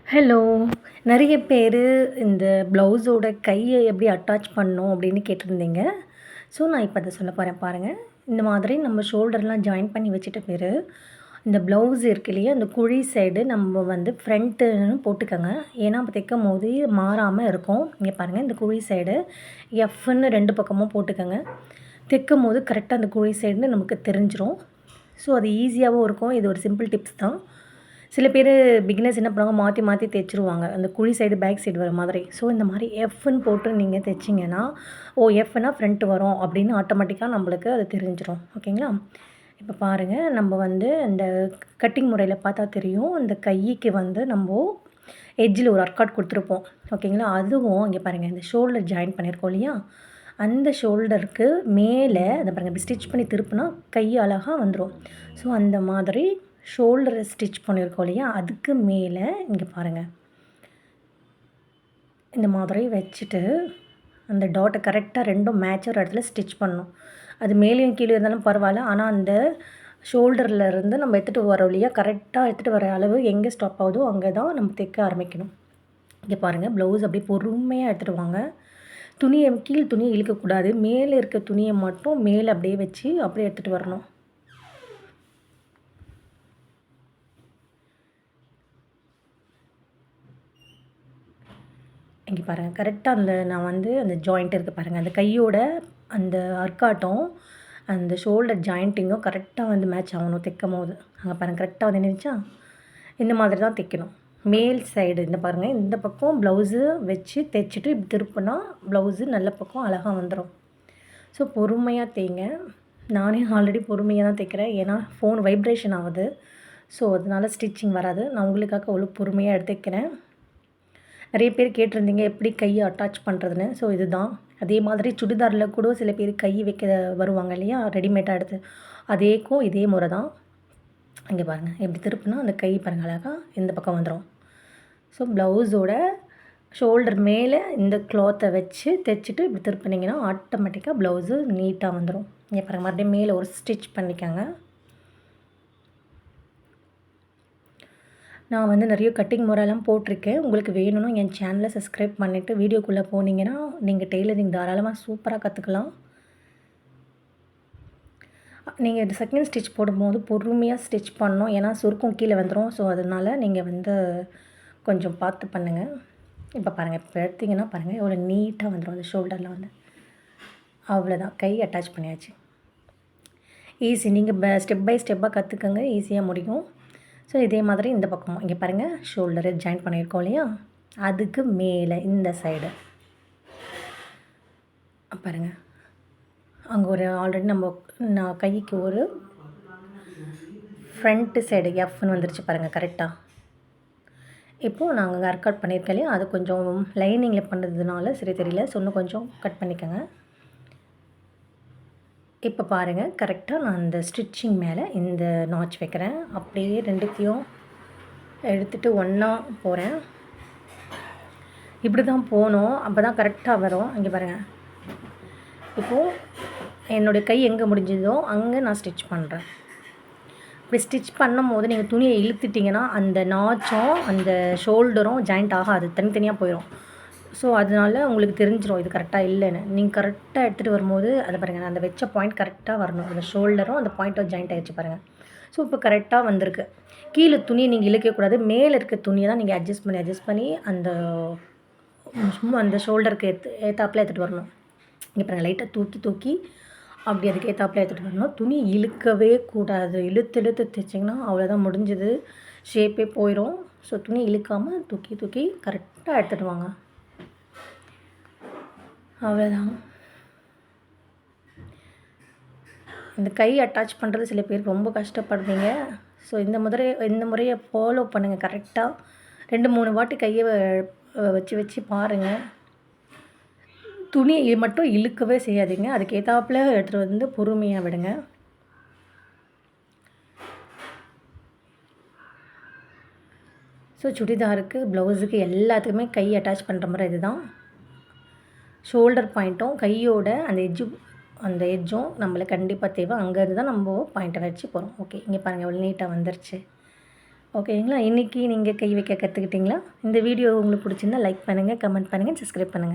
Hello! நெறைய பேரு இந்த ப்ளவுஸோட கைய எப்படி அட்டாச் பண்ணணும் அப்படின்னு கேட்டிருந்தீங்க. ஸோ, நான் இப்ப அத சொல்லப் போறேன் பாருங்க. இந்த மாதிரி நம்ம ஷோல்டர்லாம் ஜாயின் பண்ணி வச்சுட்ட பிறகு, இந்த ப்ளவுஸ் இருக்கு இல்லையா, அந்த குழி சைடு நம்ம வந்து ஃப்ரண்ட்டுன்னு போட்டுக்கங்க. ஏன்னா, அப்ப தைக்கும்போது மாறாம இருக்கும். இங்க பாருங்க, இந்த குழி சைடு எஃப்ன்னு 2 பக்கமும் போட்டுக்கங்க. தைக்கும்போது கரெக்ட்டா அந்த குழி சைடுன்னு நமக்கு தெரிஞ்சிரும். ஸோ, அது ஈஸியாவும் இருக்கும். இது ஒரு சிம்பிள் டிப்ஸ் தான். சில பேர் பிகினர்ஸ் என்ன பண்ணுவாங்க, மாற்றி மாற்றி தைச்சுருவாங்க. அந்த குழி சைடு, பேக் சைடு வர மாதிரி. ஸோ, இந்த மாரி எஃப்ன்னு போட்டு நீங்க தைச்சீங்கன்னா, எஃப்னா ஃப்ரண்ட் வரும் அப்படின்னு ஆட்டோமேட்டிக்கா நம்மளுக்கு அது தெரிஞ்சிரும். ஓகேங்களா? இப்ப பாருங்க, நம்ம வந்து இந்த கட்டிங் முறையில பார்த்தா தெரியும். இந்த கைக்கு வந்து நம்போ எட்ஜில ஒரு ஆர்காட் குடுத்துருப்போம். ஓகேங்களா? அதுவும் இங்க பாருங்க, இந்த ஷோல்டர் ஜாயின் பண்ணியிருக்கோம் இல்லையா? அந்த ஷோல்டருக்கு மேல இத பாருங்க, இப்படி ஸ்டிச் பண்ணி திருப்புனா கை அழகா வந்துரும். ஸோ, அந்த மாதிரி ஷோல்டர ஸ்டிச் பண்ணியிருக்கோம் இல்லையா? அதுக்கு மேல இங்க பாருங்க. இந்த மாதிரி வச்சுட்டு, அந்த டாட்ட கரெக்ட்டா 2ம் மேட்ச் ஆகுற இடத்துல ஸ்டிச் பண்ணணும். அது மேலேயும் கீழயும் இருந்தாலும் பரவால்ல. ஆனா, அந்த ஷோல்டர்ல இருந்து நம்ம எடுத்துட்டு வரோம் இல்லையா? கரெக்ட்டா எடுத்துட்டு வர அளவு எங்கே ஸ்டாப் ஆகுதோ, அங்க தான் நம்ம தைக்க ஆரம்பிக்கணும். இங்க பாருங்க, ப்ளவுஸ் அப்படியே பொறுமையா எடுத்துட்டு வாங்க. கீழ் துணிய இழுக்கக்கூடாது. மேல இருக்க துணிய மட்டும் மேல அப்படியே வச்சு, அப்படியே எடுத்துட்டு வரணும். இங்க பாருங்க. கரெக்ட்டா நான் வந்து அந்த ஜாயிண்ட் இருக்கு பாருங்க. அந்த கையோட அந்த ஆர்காட்டும், அந்த ஷோல்டர் ஜாயிண்டிங்கும் கரெக்ட்டா வந்து மேட்ச் ஆகணும் தைக்கும்போது. அங்க பாருங்க, கரெக்ட்டா வந்து நின்னுச்சா? இந்த மாதிரி தான் தைக்கணும். மேல் சைடு இந்த பாருங்க, இந்த பக்கம் ப்ளவுஸு வச்சு தைச்சுட்டு இப்படி திருப்புனா, ப்ளவுஸு நல்ல பக்கம் அழகா வந்துரும். ஸோ, பொறுமையா தைங்க. நானே ஆல்ரெடி பொறுமையா தான் தைக்கிறேன். ஏன்னா, ஃபோன் வைப்ரேஷன் ஆகுது. ஸோ, அதனால ஸ்டிச்சிங் வராது. நான் உங்களுக்காக அவ்வளோ பொறுமையா எடுத்து தைக்கிறேன். நெறைய பேர் கேட்டிருந்தீங்க எப்படி கைய அட்டாச் பண்ணுறதுன்னு. ஸோ, இதுதான். அதே மாதிரி சுடிதார்ல கூட சில பேர் கை வைக்க வருவாங்க இல்லையா? ரெடிமேடா எடுத்து. இதே முறை தான். இங்க பாருங்க. இப்படி திருப்புனா அந்த கை பாருங்க அழகா இந்த பக்கம் வந்துரும். ஸோ, ப்ளவுஸோட ஷோல்டர் மேல இந்த கிளாத்த வச்சு தைச்சுட்டு இப்படி திருப்புனீங்கன்னா, ஆட்டோமேட்டிக்கா ப்ளவுஸு நீட்டா வந்துரும். இங்க பாருங்க, மறுபடியும் மேல ஒரு ஸ்டிச் பண்ணிக்கங்க. நான் வந்து நிறைய கட்டிங் முறைலாம் போட்டிருக்கேன். உங்களுக்கு வேணும்னா என் சேனலை சப்ஸ்கிரைப் பண்ணிவிட்டு வீடியோக்குள்ளே போனீங்கன்னா, நீங்கள் டெய்லரிங் தாராளமா சூப்பரா கத்துக்கலாம். நீங்க இந்த செகண்ட் ஸ்டிச் போடும்போது பொறுமையா ஸ்டிச் பண்ணணும். ஏன்னா, சுருக்கம் கீழ வந்துரும். ஸோ, அதனால நீங்க வந்து கொஞ்சம் பார்த்து பண்ணுங்க. இப்ப பாருங்க, இப்ப எடுத்தீங்கன்னா பாருங்க, எவ்வளோ நீட்டா வந்துரும் அந்த ஷோல்டர்ல வந்து. அவ்வளோதான். கை அட்டாச் பண்ணியாச்சு. ஈஸி. நீங்க ஸ்டெப் பை ஸ்டெப்பா கத்துக்கங்க. ஈஸியா முடியும். ஸோ, இதே மாதிரி இந்த பக்கமும் இங்க பாருங்க, ஷோல்டர ஜாயின் பண்ணியிருக்கோம் இல்லையா? அதுக்கு மேல இந்த சைடு. பாருங்க. அங்க ஒரு ஆல்ரெடி நான் கைக்கு ஒரு ஃப்ரண்ட் சைடு எஃப்ன்னு வந்துருச்சு பாருங்க கரெக்ட்டா. இப்போ நான் அங்க ஆர்காட் பண்ணியிருக்கேன் இல்லையா? அது கொஞ்சம் லைனிங்ல பண்ணதுனால சரி தெரியல. ஸோ, இன்னும் கொஞ்சம் கட் பண்ணிக்கங்க. இப்போ பாருங்க, கரெக்ட்டா நான் அந்த ஸ்டிச்சிங் மேல இந்த நாட்ச் வைக்கிறேன். அப்படியே 2த்தையும் எடுத்துட்டு ஒண்ணா போறேன். இப்படி தான் போணும். அப்பதான் கரெக்ட்டா வரும். இங்க பாருங்க. இப்போ என்னுடைய கை எங்க முடிஞ்சதோ, அங்க நான் ஸ்டிச் பண்றேன். இப்படி ஸ்டிச் பண்ணும்போது நீங்க துணிய இழுத்துட்டீங்கன்னா, அந்த நாட்சும், அந்த ஷோல்டரும் ஜாயிண்ட் ஆகாது. தனித்தனியா போயிரும். ஸோ, அதனால உங்களுக்கு தெரிஞ்சிரும் இது கரெக்ட்டா இல்லன்னு. நீங்க கரெக்ட்டா எடுத்துட்டு வரும்போது, அத பாருங்க, நான் அந்த வச்ச பாயிண்ட் கரெக்ட்டா வரணும். அந்த ஷோல்டரும், அந்த பாயிண்ட்டும் ஜாயிண்ட் ஆயிடுச்சு பாருங்க. ஸோ, இப்போ கரெக்ட்டா வந்திருக்கு. கீழ துணிய நீங்க இழுக்கக்கூடாது. மேல இருக்க துணிய தான் நீங்க அட்ஜஸ்ட் பண்ணி அந்த சும்மா அந்த ஷோல்டருக்கு ஏத்தாப்புல எடுத்துட்டு வரணும். இங்க பாருங்க, லைட்டா தூக்கி அப்படி அதுக்கு ஏத்தாப்புல எடுத்துட்டு வரணும். துணி இழுக்கவே கூடாது. இழுத்து தைச்சிங்கன்னா அவ்வளோதான், முடிஞ்சுது. ஷேப்பே போயிரும். ஸோ, துணி இழுக்காம தூக்கி கரெக்ட்டா எடுத்துட்டு வாங்க. அவ்வளோதான். இந்த கை அட்டாச் பண்ணுறது சில பேர் ரொம்ப கஷ்டப்படுவீங்க. ஸோ, இந்த முறைய ஃபாலோ பண்ணுங்க கரெக்ட்டா. 2, 3 வாட்டி கைய வச்சு பாருங்க. துணிய மட்டும் இழுக்கவே செய்யாதீங்க. அதுக்கு ஏத்தாப்புல எடுத்துட்டு வந்து பொறுமையா விடுங்க. ஸோ, சுடிதாருக்கு, ப்ளவுஸுக்கு எல்லாத்துக்குமே கை அட்டாச் பண்ணுற முறை இதுதான். ஷோல்டர் பாயிண்ட்டும் கையோட அந்த எட்ஜும் நம்மளுக்கு கண்டிப்பா தேவை. அங்கேருந்து தான் நம்ம பாயிண்ட்ட வச்சு போறோம். ஓகே. இங்க பாருங்க, எவ்வளோ நீட்டா வந்துருச்சு. ஓகேங்களா? இன்றைக்கி நீங்கள் கை வைக்க கற்றுக்கிட்டிங்களா? இந்த வீடியோ உங்களுக்கு பிடிச்சிருந்தா லைக் பண்ணுங்கள், கமெண்ட் பண்ணுங்கள், சப்ஸ்கிரைப் பண்ணுங்கள்.